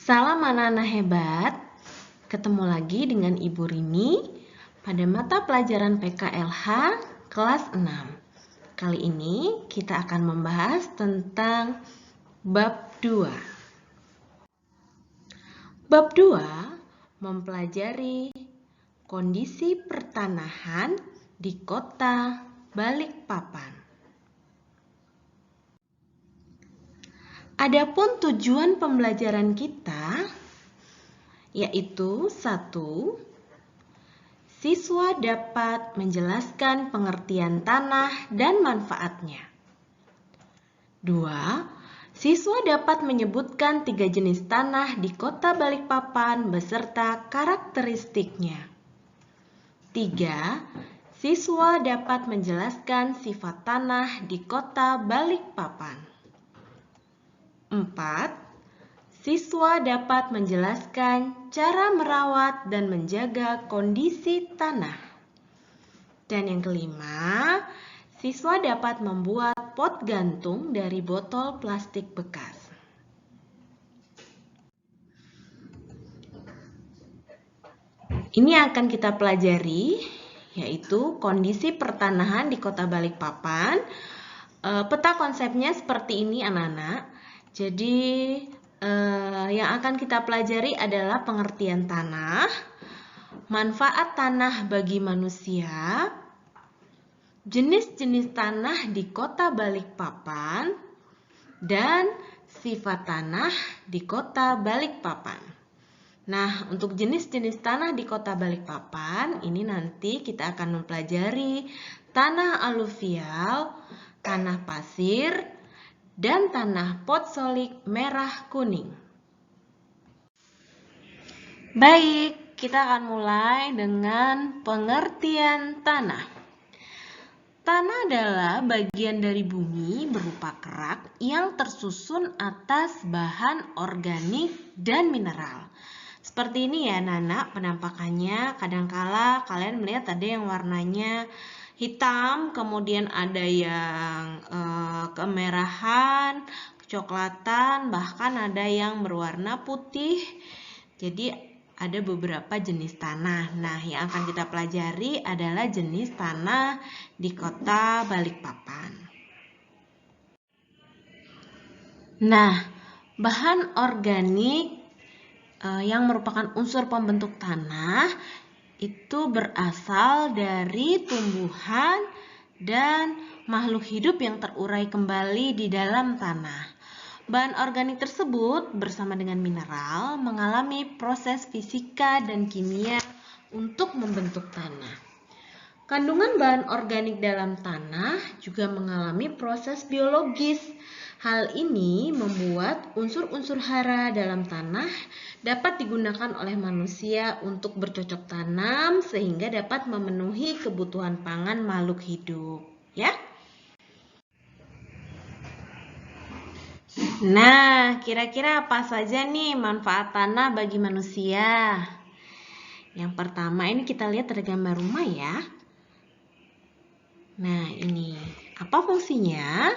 Salam anak-anak hebat, ketemu lagi dengan Ibu Rini pada mata pelajaran PKLH kelas 6. Kali ini kita akan membahas tentang bab 2. Bab 2 mempelajari kondisi pertanahan di kota Balikpapan. Adapun tujuan pembelajaran kita yaitu 1. Siswa dapat menjelaskan pengertian tanah dan manfaatnya. 2. Siswa dapat menyebutkan 3 jenis tanah di kota Balikpapan beserta karakteristiknya. 3. Siswa dapat menjelaskan sifat tanah di kota Balikpapan. 4. Siswa dapat menjelaskan cara merawat dan menjaga kondisi tanah. Dan yang kelima, siswa dapat membuat pot gantung dari botol plastik bekas. Ini yang akan kita pelajari, yaitu kondisi pertanahan di kota Balikpapan. Peta konsepnya seperti ini anak-anak. Jadi yang akan kita pelajari adalah pengertian tanah, manfaat tanah bagi manusia, jenis-jenis tanah di kota Balikpapan, dan sifat tanah di kota Balikpapan. Nah, untuk jenis-jenis tanah di kota Balikpapan, ini nanti kita akan mempelajari tanah aluvial, tanah pasir, dan tanah potsolik merah kuning. Baik, kita akan mulai dengan pengertian tanah. Tanah adalah bagian dari bumi berupa kerak yang tersusun atas bahan organik dan mineral. Seperti ini ya Nana penampakannya. Kadangkala kalian melihat ada yang warnanya hitam, kemudian ada yang kemerahan, kecoklatan, bahkan ada yang berwarna putih. Jadi ada beberapa jenis tanah. Nah, yang akan kita pelajari adalah jenis tanah di kota Balikpapan. Nah, bahan organik yang merupakan unsur pembentuk tanah itu berasal dari tumbuhan dan makhluk hidup yang terurai kembali di dalam tanah. Bahan organik tersebut bersama dengan mineral mengalami proses fisika dan kimia untuk membentuk tanah. Kandungan bahan organik dalam tanah juga mengalami proses biologis. Hal ini membuat unsur-unsur hara dalam tanah dapat digunakan oleh manusia untuk bercocok tanam sehingga dapat memenuhi kebutuhan pangan makhluk hidup, ya. Nah, kira-kira apa saja nih manfaat tanah bagi manusia? Yang pertama, ini kita lihat ada gambar rumah ya. Nah, ini apa fungsinya?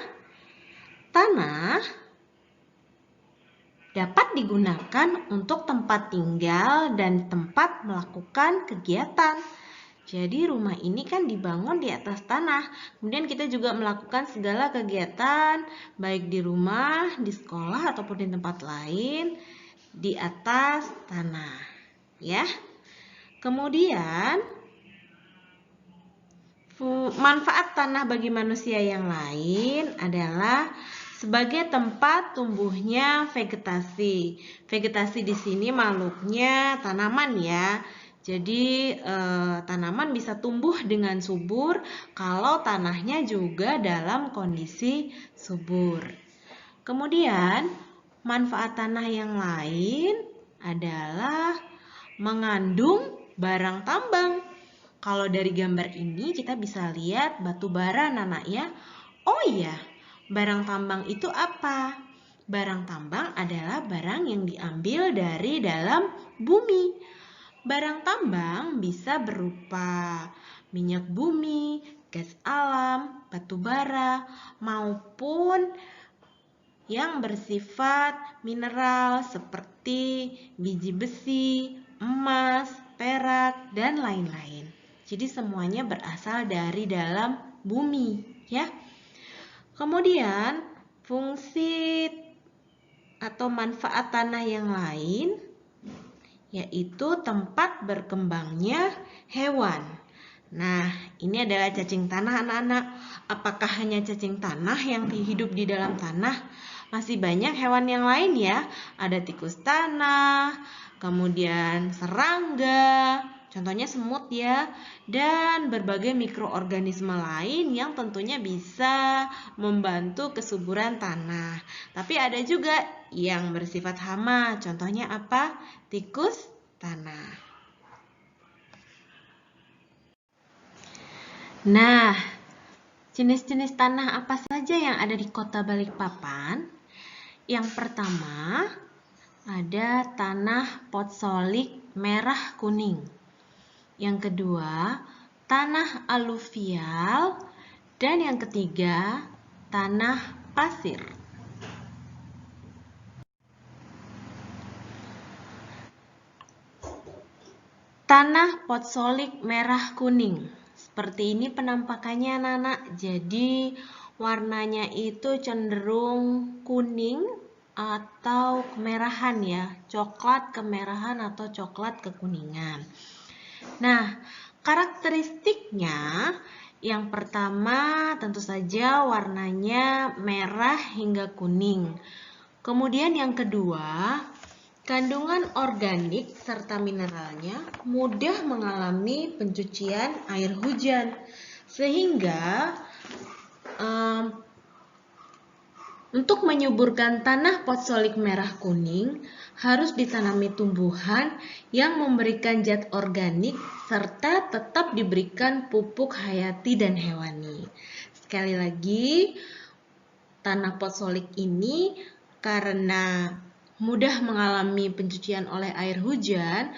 Tanah dapat digunakan untuk tempat tinggal dan tempat melakukan kegiatan. Jadi rumah ini kan dibangun di atas tanah. Kemudian kita juga melakukan segala kegiatan baik di rumah, di sekolah ataupun di tempat lain di atas tanah, ya. Kemudian manfaat tanah bagi manusia yang lain adalah sebagai tempat tumbuhnya vegetasi. Vegetasi di sini makhluknya tanaman ya. Jadi tanaman bisa tumbuh dengan subur kalau tanahnya juga dalam kondisi subur. Kemudian manfaat tanah yang lain adalah mengandung barang tambang. Kalau dari gambar ini kita bisa lihat batu bara anak ya. Oh iya, barang tambang itu apa? Barang tambang adalah barang yang diambil dari dalam bumi. Barang tambang bisa berupa minyak bumi, gas alam, batu bara, maupun yang bersifat mineral seperti biji besi, emas, perak, dan lain-lain. Jadi semuanya berasal dari dalam bumi, ya. Kemudian fungsi atau manfaat tanah yang lain yaitu tempat berkembangnya hewan. Nah, ini adalah cacing tanah anak-anak. Apakah hanya cacing tanah yang hidup di dalam tanah? Masih banyak hewan yang lain ya. Ada tikus tanah, kemudian serangga, contohnya semut ya, dan berbagai mikroorganisme lain yang tentunya bisa membantu kesuburan tanah. Tapi ada juga yang bersifat hama, contohnya apa? Tikus tanah. Nah, jenis-jenis tanah apa saja yang ada di Kota Balikpapan? Yang pertama, ada tanah potsolik merah kuning. Yang kedua, tanah aluvial. Dan yang ketiga, tanah pasir. Tanah potsolik merah kuning. Seperti ini penampakannya anak-anak. Jadi warnanya itu cenderung kuning atau kemerahan ya. Coklat kemerahan atau coklat kekuningan. Nah, karakteristiknya yang pertama tentu saja warnanya merah hingga kuning. Kemudian yang kedua, kandungan organik serta mineralnya mudah mengalami pencucian air hujan, sehingga untuk menyuburkan tanah potsolik merah kuning harus ditanami tumbuhan yang memberikan zat organik serta tetap diberikan pupuk hayati dan hewani. Sekali lagi, tanah potsolik ini karena mudah mengalami pencucian oleh air hujan,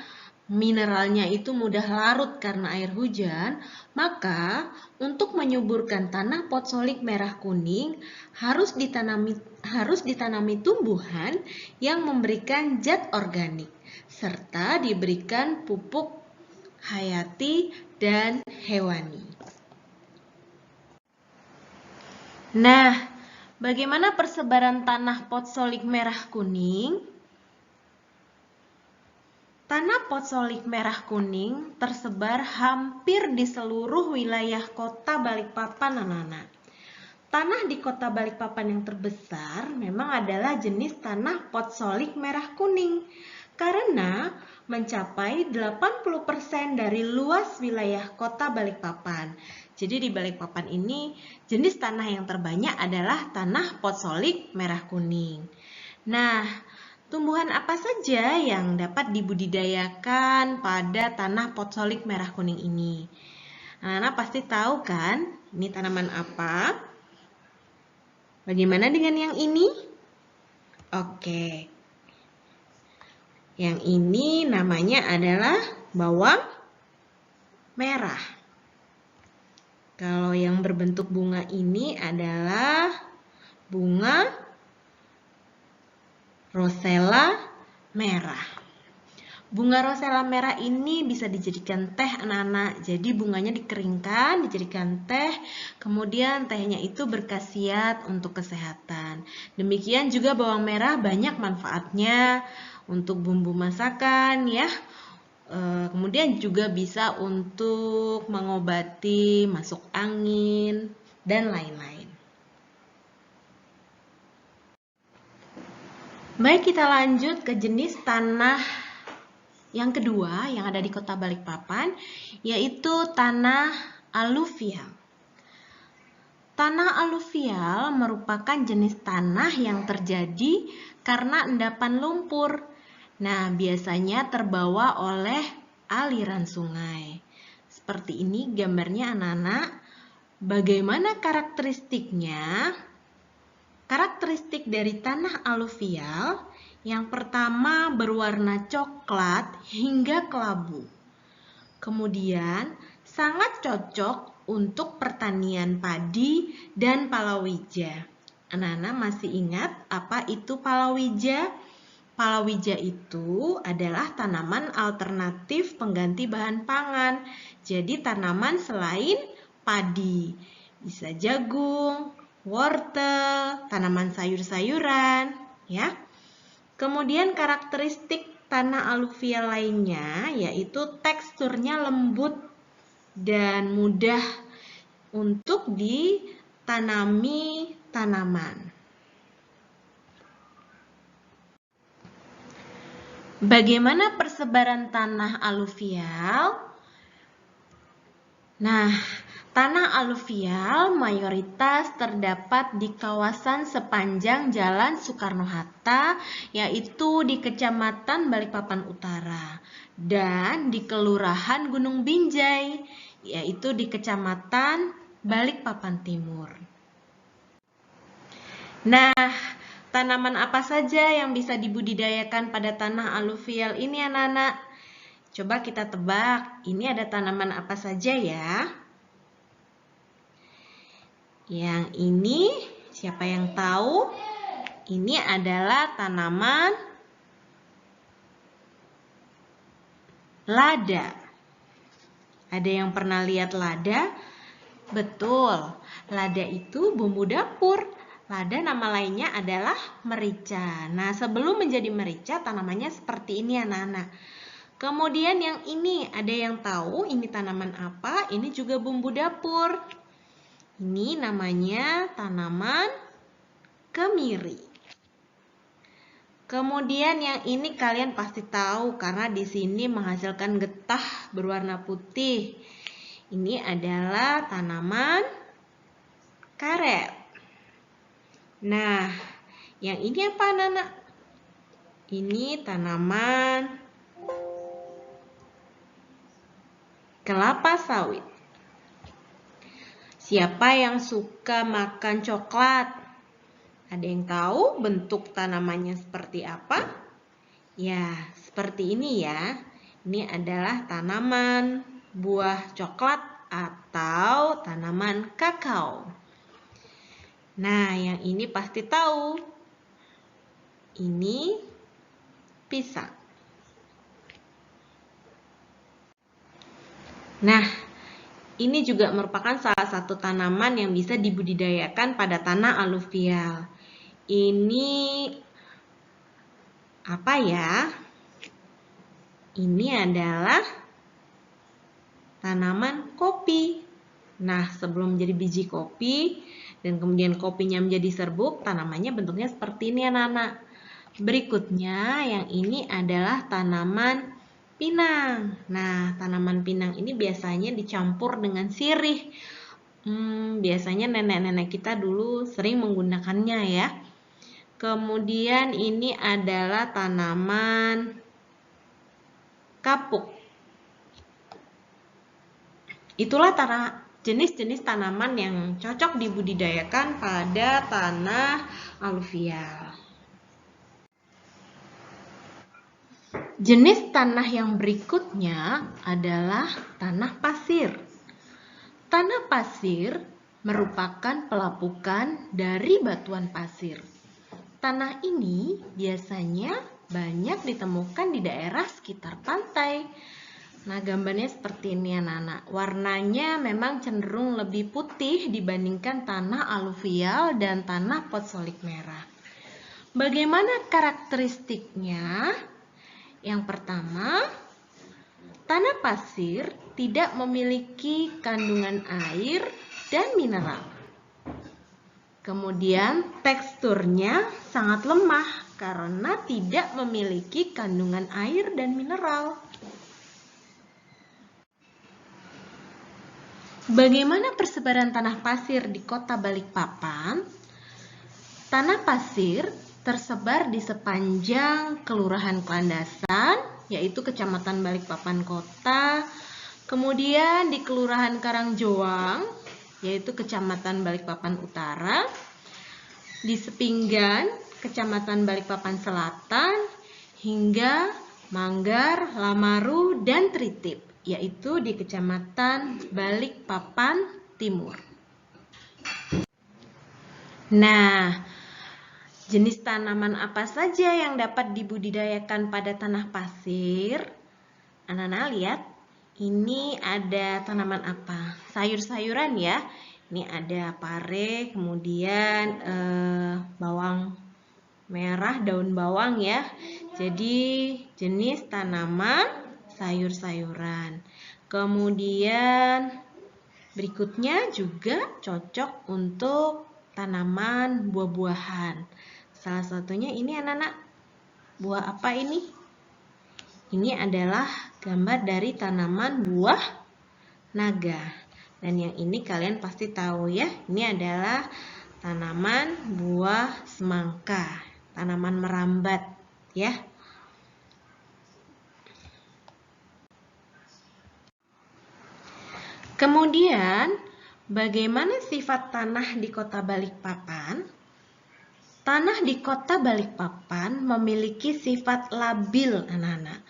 mineralnya itu mudah larut karena air hujan, maka untuk menyuburkan tanah potsolik merah kuning harus ditanami tumbuhan yang memberikan zat organik serta diberikan pupuk hayati dan hewani. Nah, bagaimana persebaran tanah potsolik merah kuning? Tanah potsolik merah kuning tersebar hampir di seluruh wilayah Kota Balikpapan, anak-anak. Tanah di Kota Balikpapan yang terbesar memang adalah jenis tanah potsolik merah kuning karena mencapai 80% dari luas wilayah Kota Balikpapan. Jadi di Balikpapan ini jenis tanah yang terbanyak adalah tanah potsolik merah kuning. Nah, tumbuhan apa saja yang dapat dibudidayakan pada tanah potsolik merah kuning ini? Anak-anak pasti tahu kan, ini tanaman apa? Bagaimana dengan yang ini? Oke. Yang ini namanya adalah bawang merah. Kalau yang berbentuk bunga ini adalah bunga rosella merah. Bunga rosella merah ini bisa dijadikan teh anak-anak. Jadi bunganya dikeringkan, dijadikan teh, kemudian tehnya itu berkhasiat untuk kesehatan. Demikian juga bawang merah banyak manfaatnya untuk bumbu masakan ya. Kemudian juga bisa untuk mengobati masuk angin dan lain-lain. Baik, kita lanjut ke jenis tanah yang kedua yang ada di Kota Balikpapan, yaitu tanah aluvial. Tanah aluvial merupakan jenis tanah yang terjadi karena endapan lumpur. Nah, biasanya terbawa oleh aliran sungai. Seperti ini gambarnya anak-anak. Bagaimana karakteristiknya? Karakteristik dari tanah aluvial yang pertama berwarna coklat hingga kelabu. Kemudian sangat cocok untuk pertanian padi dan palawija. anak-anak masih ingat apa itu palawija? Palawija itu adalah tanaman alternatif pengganti bahan pangan. Jadi tanaman selain padi. Bisa jagung, wortel, tanaman sayur-sayuran, ya. Kemudian karakteristik tanah aluvial lainnya yaitu teksturnya lembut dan mudah untuk ditanami tanaman. Bagaimana persebaran tanah aluvial? Nah, tanah aluvial mayoritas terdapat di kawasan sepanjang Jalan Soekarno-Hatta, yaitu di Kecamatan Balikpapan Utara, dan di Kelurahan Gunung Binjai, yaitu di Kecamatan Balikpapan Timur. Nah, tanaman apa saja yang bisa dibudidayakan pada tanah aluvial ini, anak-anak? Coba kita tebak, ini ada tanaman apa saja ya? Yang ini, siapa yang tahu? Ini adalah tanaman lada. Ada yang pernah lihat lada? Betul, lada itu bumbu dapur. Lada nama lainnya adalah merica. Nah, sebelum menjadi merica, tanamannya seperti ini, anak-anak. Kemudian yang ini, ada yang tahu ini tanaman apa? Ini juga bumbu dapur. Ini namanya tanaman kemiri. Kemudian yang ini kalian pasti tahu karena di sini menghasilkan getah berwarna putih. Ini adalah tanaman karet. Nah, yang ini apa, anak-anak? Ini tanaman kelapa sawit. Siapa yang suka makan coklat? Ada yang tahu bentuk tanamannya seperti apa? Ya, seperti ini ya. Ini adalah tanaman buah coklat atau tanaman kakao. Nah, yang ini pasti tahu. Ini pisang. Nah, ini juga merupakan salah satu tanaman yang bisa dibudidayakan pada tanah aluvial. Ini apa ya? Ini adalah tanaman kopi. Nah, sebelum menjadi biji kopi dan kemudian kopinya menjadi serbuk, tanamannya bentuknya seperti ini, anak-anak. Berikutnya, yang ini adalah tanaman pinang. Nah, tanaman pinang ini biasanya dicampur dengan sirih. Biasanya nenek-nenek kita dulu sering menggunakannya ya. Kemudian ini adalah tanaman kapuk. Itulah jenis-jenis tanaman yang cocok dibudidayakan pada tanah aluvial. Jenis tanah yang berikutnya adalah tanah pasir. Tanah pasir merupakan pelapukan dari batuan pasir. Tanah ini biasanya banyak ditemukan di daerah sekitar pantai. Nah, gambarnya seperti ini, anak-anak. Warnanya memang cenderung lebih putih dibandingkan tanah aluvial dan tanah potsolik merah. Bagaimana karakteristiknya? Yang pertama, tanah pasir tidak memiliki kandungan air dan mineral. Kemudian teksturnya sangat lemah karena tidak memiliki kandungan air dan mineral. Bagaimana persebaran tanah pasir di kota Balikpapan? Tanah pasir tersebar di sepanjang Kelurahan Klandasan, yaitu Kecamatan Balikpapan Kota, kemudian di Kelurahan Karangjoang, yaitu Kecamatan Balikpapan Utara, di Sepinggan, Kecamatan Balikpapan Selatan, hingga Manggar, Lamaru, dan Tritip, yaitu di Kecamatan Balikpapan Timur. Nah, jenis tanaman apa saja yang dapat dibudidayakan pada tanah pasir? Anak-anak lihat, ini ada tanaman apa? Sayur-sayuran ya. Ini ada pare, kemudian bawang merah, daun bawang ya. Jadi jenis tanaman sayur-sayuran. Kemudian berikutnya juga cocok untuk tanaman buah-buahan. Salah satunya ini anak-anak, buah apa ini? Ini adalah gambar dari tanaman buah naga. Dan yang ini kalian pasti tahu ya, ini adalah tanaman buah semangka, tanaman merambat ya. Kemudian, bagaimana sifat tanah di Kota Balikpapan? Tanah di Kota Balikpapan memiliki sifat labil, anak-anak.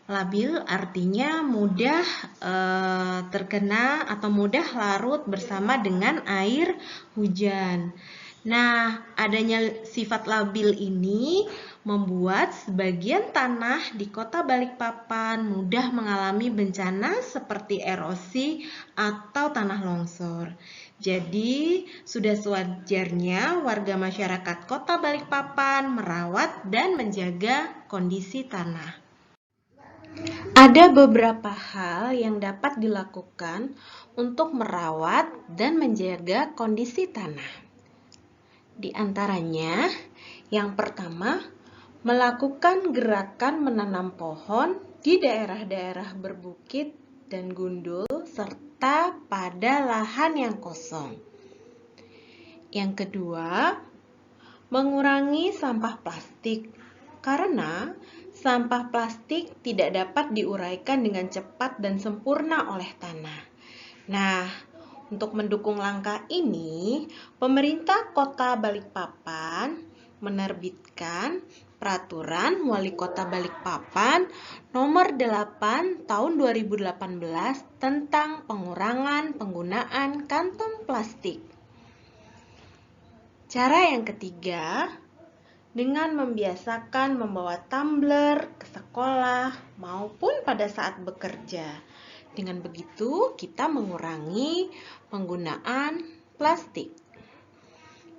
Labil artinya mudah terkena atau mudah larut bersama dengan air hujan. Nah, adanya sifat labil ini membuat sebagian tanah di Kota Balikpapan mudah mengalami bencana seperti erosi atau tanah longsor. Jadi, sudah sewajarnya warga masyarakat Kota Balikpapan merawat dan menjaga kondisi tanah. Ada beberapa hal yang dapat dilakukan untuk merawat dan menjaga kondisi tanah. Di antaranya, yang pertama, melakukan gerakan menanam pohon di daerah-daerah berbukit dan gundul serta pada lahan yang kosong. Yang kedua, mengurangi sampah plastik karena sampah plastik tidak dapat diuraikan dengan cepat dan sempurna oleh tanah. Nah, untuk mendukung langkah ini, pemerintah Kota Balikpapan menerbitkan Peraturan Wali Kota Balikpapan Nomor 8 Tahun 2018 tentang pengurangan penggunaan kantong plastik. Cara yang ketiga, dengan membiasakan membawa tumbler ke sekolah maupun pada saat bekerja. Dengan begitu, kita mengurangi penggunaan plastik.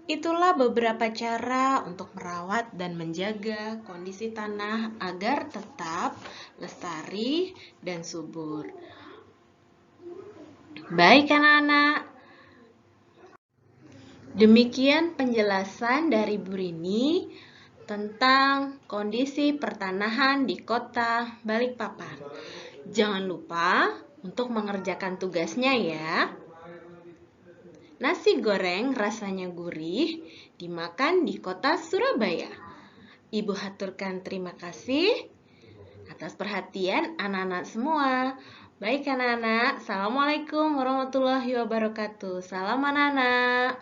Itulah beberapa cara untuk merawat dan menjaga kondisi tanah agar tetap lestari dan subur. Baik anak-anak, demikian penjelasan dari Bu Rini tentang kondisi pertanahan di Kota Balikpapan. Jangan lupa untuk mengerjakan tugasnya ya. Nasi goreng rasanya gurih dimakan di Kota Surabaya. Ibu haturkan terima kasih atas perhatian anak-anak semua. Baik anak-anak, Assalamualaikum warahmatullahi wabarakatuh. Salam anak-anak.